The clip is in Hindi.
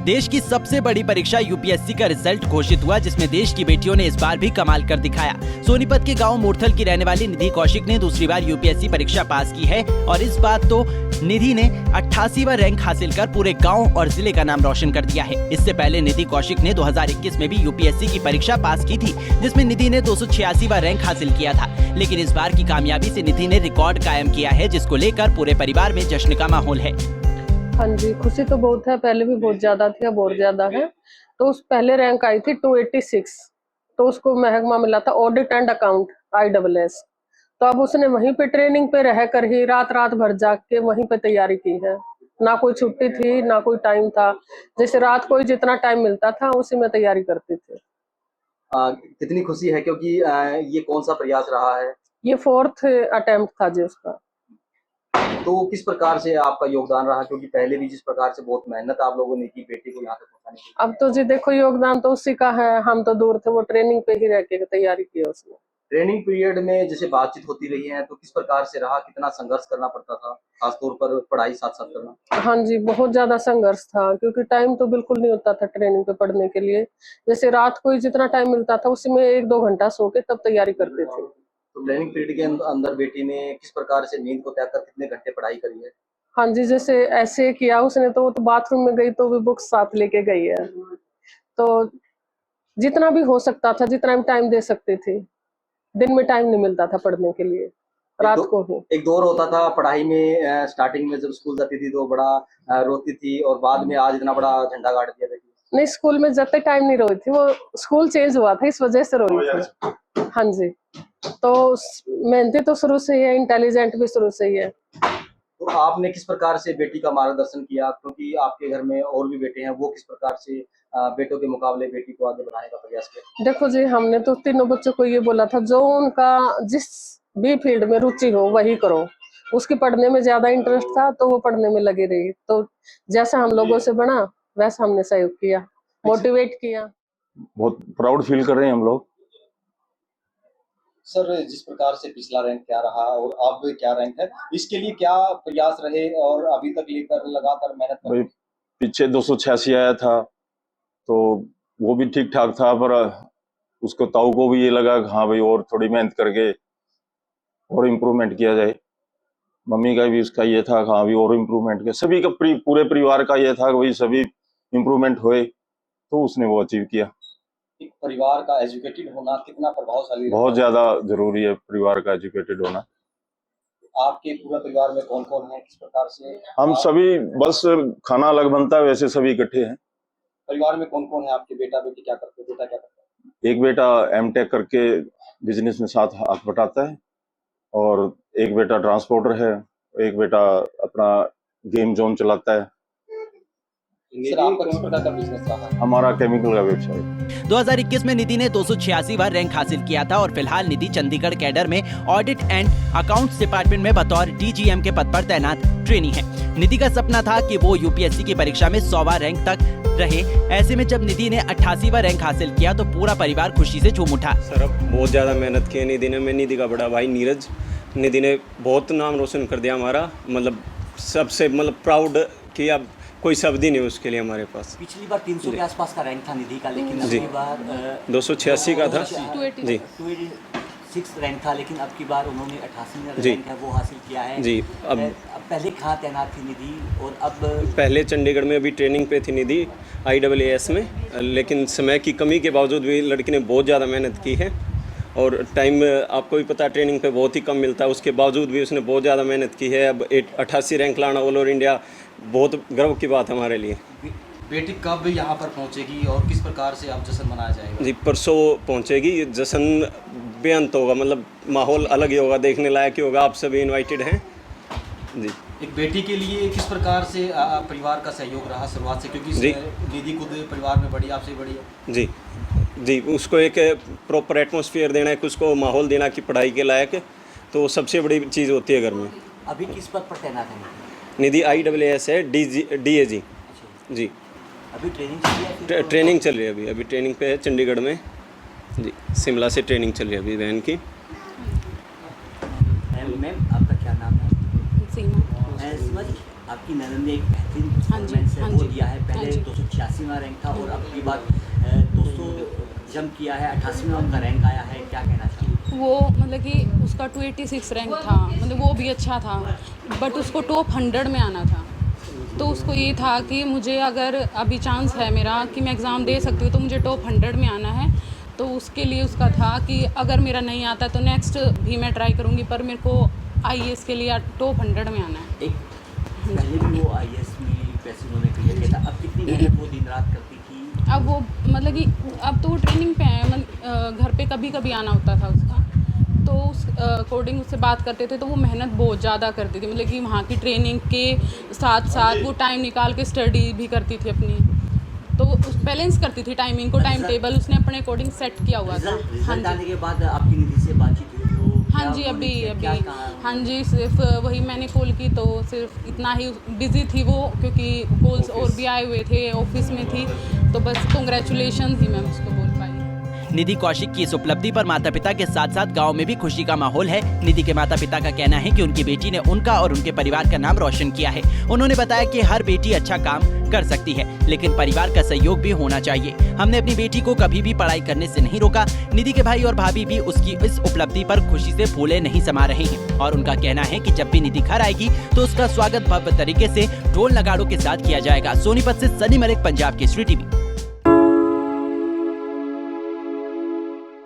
देश की सबसे बड़ी परीक्षा यूपीएससी का रिजल्ट घोषित हुआ, जिसमें देश की बेटियों ने इस बार भी कमाल कर दिखाया। सोनीपत के गांव मुरथल की रहने वाली निधि कौशिक ने दूसरी बार यूपीएससी परीक्षा पास की है और इस बात तो निधि ने 88वां रैंक हासिल कर पूरे गांव और जिले का नाम रोशन कर दिया है। इससे पहले निधि कौशिक ने 2021 में भी यूपीएससी की परीक्षा पास की थी, जिसमें निधि ने 286वां रैंक हासिल किया था। लेकिन इस बार की कामयाबी से निधि ने रिकॉर्ड कायम किया है, जिसको लेकर पूरे परिवार में जश्न का माहौल है। हाँ जी, खुशी तो बहुत है। पहले भी बहुत ज्यादा थी, अब और ज्यादा है। तो उस पहले रैंक आई थी 286, तो उसको महकमा मिला था ऑडिट एंड अकाउंट ISS। तो अब उसने वहीं पे ट्रेनिंग पे रह कर ही रात रात भर जाग के वहीं पे तैयारी की है। ना कोई छुट्टी थी, ना कोई टाइम था। जैसे रात को जितना टाइम मिलता था उसी में तैयारी करती थी। कितनी खुशी है, क्योंकि ये कौन सा प्रयास रहा है? ये 4th अटेम्प्ट था जी उसका। तो किस प्रकार से आपका योगदान रहा, क्योंकि पहले भी जिस प्रकार से बहुत मेहनत आप लोगों ने की बेटी को यहाँ तक पहुँचाने की? अब तो जी देखो, योगदान तो उसी का है। हम तो दूर थे, वो ट्रेनिंग पे ही रह के तैयारी की उसने। ट्रेनिंग पीरियड में जैसे बातचीत होती रही है, तो किस प्रकार से रहा, कितना संघर्ष करना पड़ता था, खासतौर पर पढ़ाई साथ साथ करना? हाँ जी, बहुत ज्यादा संघर्ष था, क्योंकि टाइम तो बिल्कुल नहीं होता था ट्रेनिंग पे पढ़ने के लिए। जैसे रात को ही जितना टाइम मिलता था उसी में 1-2 घंटा सो के तब तैयारी करते थे। तो ट्रेनिंग पीरियड के अंदर बेटी ने किस प्रकार से नींद को त्याग कर कितने घंटे पढ़ाई करी है? हाँ जी, जैसे ऐसे किया उसने तो बाथरूम में गई तो भी बुक्स साथ लेके गई है। तो जितना भी हो सकता था, जितना भी टाइम दे सकते थे। दिन में टाइम नहीं मिलता था पढ़ने के लिए, रात को ही। एक दौर होता था पढ़ाई में, स्टार्टिंग में जब स्कूल जाती थी तो बड़ा रोती थी, और बाद में आज इतना बड़ा झंडा गाड़ दिया बेटी। नहीं, स्कूल में जब तक टाइम नहीं रोई थी, वो स्कूल चेंज हुआ था इस वजह से रोई थी। हाँ जी, तो मेहनती तो शुरू से ही है, इंटेलिजेंट भी शुरू से ही है। तो आपने किस प्रकार से बेटी का मार्गदर्शन किया, क्योंकि आपके घर में और भी बेटे हैं, वो किस प्रकार से बेटों के मुकाबले बेटी को आगे बढ़ाने का प्रयास किया? देखो जी, हमने तो तीनों बच्चों को ये बोला था, जो उनका जिस भी फील्ड में रुचि हो वही करो। उसकी पढ़ने में ज्यादा इंटरेस्ट था तो वो पढ़ने में लगी रही। तो जैसा हम लोगों से बना वैसा हमने सहयोग किया, मोटिवेट किया। बहुत प्राउड फील कर रहे हैं हम लोग। सर, जिस प्रकार से पिछला रैंक क्या रहा और अब क्या रैंक है, इसके लिए क्या प्रयास रहे और अभी तक लेकर लगातार मेहनत कर रहे हैं? पीछे 286 आया था तो वो भी ठीक ठाक था, पर उसको ताऊ को भी ये लगा कि हाँ भाई और थोड़ी मेहनत करके और इम्प्रूवमेंट किया जाए। मम्मी का भी उसका ये था कि हाँ भाई और इम्प्रूवमेंट किया, सभी का पूरे परिवार का ये था कि भाई सभी इम्प्रूवमेंट होए, तो उसने वो अचीव किया। एक परिवार का एजुकेटेड होना कितना प्रभावशाली? बहुत ज्यादा जरूरी है परिवार का एजुकेटेड होना। आपके पूरे परिवार में कौन कौन है, किस प्रकार से? हम सभी, बस खाना अलग बनता है, वैसे सभी इकट्ठे हैं। परिवार में कौन कौन है आपके? बेटा बेटी क्या करते हैं? बेटा क्या करता है? एक बेटा M.Tech करके बिजनेस में साथ हाथ बटाता है, और एक बेटा ट्रांसपोर्टर है, एक बेटा अपना गेम जोन चलाता है। सर, आपका किस प्रकार का बिजनेस रहा है? हमारा केमिकल का व्यवसाय। 2021 में निधि ने 286वां रैंक हासिल किया था और फिलहाल निधि चंडीगढ़ कैडर में ऑडिट एंड अकाउंट्स डिपार्टमेंट में बतौर DGM के पद पर तैनात ट्रेनी है। निधि का सपना था कि वो यूपीएससी की परीक्षा में 100वां रैंक तक रहे। ऐसे में जब निधि ने 88वां रैंक हासिल किया तो पूरा परिवार खुशी से झूम उठा। सर, अब बहुत ज़्यादा मेहनत की है निधि ने। मैं निधि का बड़ा भाई नीरज, निधि ने बहुत नाम रोशन कर दिया हमारा, मतलब सबसे प्राउड कि अब कोई शब्द ही नहीं उसके लिए हमारे पास। पिछली बार 300 के आसपास का रैंक था निधि का, लेकिन अब की बार 286 का था जी, 286 रैंक था, लेकिन अब की बार उन्होंने 88वां रैंक है वो हासिल किया है जी। अब पहले कहाँ तैनात थी निधि और अब? पहले चंडीगढ़ में अभी ट्रेनिंग पे थी निधि ISS में, लेकिन समय की कमी के बावजूद भी लड़की ने बहुत ज़्यादा मेहनत की है। और टाइम आपको भी पता है ट्रेनिंग पे बहुत ही कम मिलता है, उसके बावजूद भी उसने बहुत ज़्यादा मेहनत की है। अब 88 रैंक लाना ऑल ओवर इंडिया बहुत गर्व की बात है हमारे लिए। बेटी कब यहाँ पर पहुँचेगी और किस प्रकार से अब जश्न मनाया जाएगा? जी, परसों पहुँचेगी। जश्न बेअंत होगा, मतलब माहौल अलग ही होगा, देखने लायक ही होगा। आप सभी इनवाइटेड हैं जी। एक बेटी के लिए किस प्रकार से परिवार का सहयोग रहा शुरुआत से, क्योंकि दीदी खुद परिवार में बड़ी, आपसे बड़ी है? जी जी, उसको एक प्रॉपर एटमॉस्फेयर देना है, उसको माहौल देना कि पढ़ाई के लायक, तो सबसे बड़ी चीज़ होती है घर में। अभी किस पद पर तैनात है निधि? ISS है, DAG जी। अभी ट्रेनिंग चल रही है? ट्रेनिंग चल रही है, अभी ट्रेनिंग पे है चंडीगढ़ में जी। शिमला से ट्रेनिंग चल रही है अभी बहन की। मैम, आपका क्या नाम है? सीमा। आपकी ननद ने एक बेहतरीन हाँ जी, परफॉर्मेंस है हाँ वो जी, दिया है। हाँ पहले जी। 286वां रैंक था और अब की बार 200 जंप किया है, 88वां उनका रैंक आया है, क्या कहना चाहिए? वो मतलब कि उसका 286 रैंक था, मतलब वो भी अच्छा था, बट उसको टॉप 100 में आना था। तो उसको ये था कि मुझे अगर अभी चांस है मेरा कि मैं एग्ज़ाम दे सकती हूँ तो मुझे टॉप 100 में आना है। तो उसके लिए उसका था कि अगर मेरा नहीं आता तो नेक्स्ट भी मैं ट्राई करूँगी, पर मेरे को आईएएस के लिए टॉप 100 में आना है। एक पहले भी वो आईएएस में पैसे उन्होंने क्लियर किया था, अब कितनी मेहनत वो दिन रात करती थी? अब वो मतलब कि अब तो वो ट्रेनिंग पे है, मतलब घर पे कभी कभी आना होता था उसका, तो उस अकॉर्डिंग उससे बात करते थे तो वो मेहनत बहुत ज़्यादा करती थी, मतलब कि वहाँ की ट्रेनिंग के साथ साथ वो टाइम निकाल के स्टडी भी करती थी अपनी, तो उस बैलेंस करती थी टाइमिंग को, टाइम टेबल उसने अपने अकॉर्डिंग सेट किया हुआ था। हाँ रिजल्ट आने जी, के बाद आपकी निधि से बातचीत हुई तो हाँ क्या जी, उन्होंने अभी क्या अभी कहा? हाँ जी, सिर्फ वही मैंने कॉल की तो सिर्फ इतना ही बिज़ी थी वो, क्योंकि कॉल्स और भी आए हुए थे, ऑफिस में थी, तो बस कॉन्ग्रेचुलेशन ही मैं उसको बोल पाई। निधि कौशिक की इस उपलब्धि पर माता पिता के साथ साथ गांव में भी खुशी का माहौल है। निधि के माता पिता का कहना है कि उनकी बेटी ने उनका और उनके परिवार का नाम रोशन किया है। उन्होंने बताया कि हर बेटी अच्छा काम कर सकती है, लेकिन परिवार का सहयोग भी होना चाहिए। हमने अपनी बेटी को कभी भी पढ़ाई करने से नहीं रोका। निधि के भाई और भाभी भी उसकी इस उपलब्धि पर खुशी से फूले नहीं समा रहे हैं और उनका कहना है कि जब भी निधि घर आएगी तो उसका स्वागत भव्य तरीके से ढोल नगाड़ों के साथ किया जाएगा। सोनीपत से सनी मलिक, पंजाब केसरी टीवी।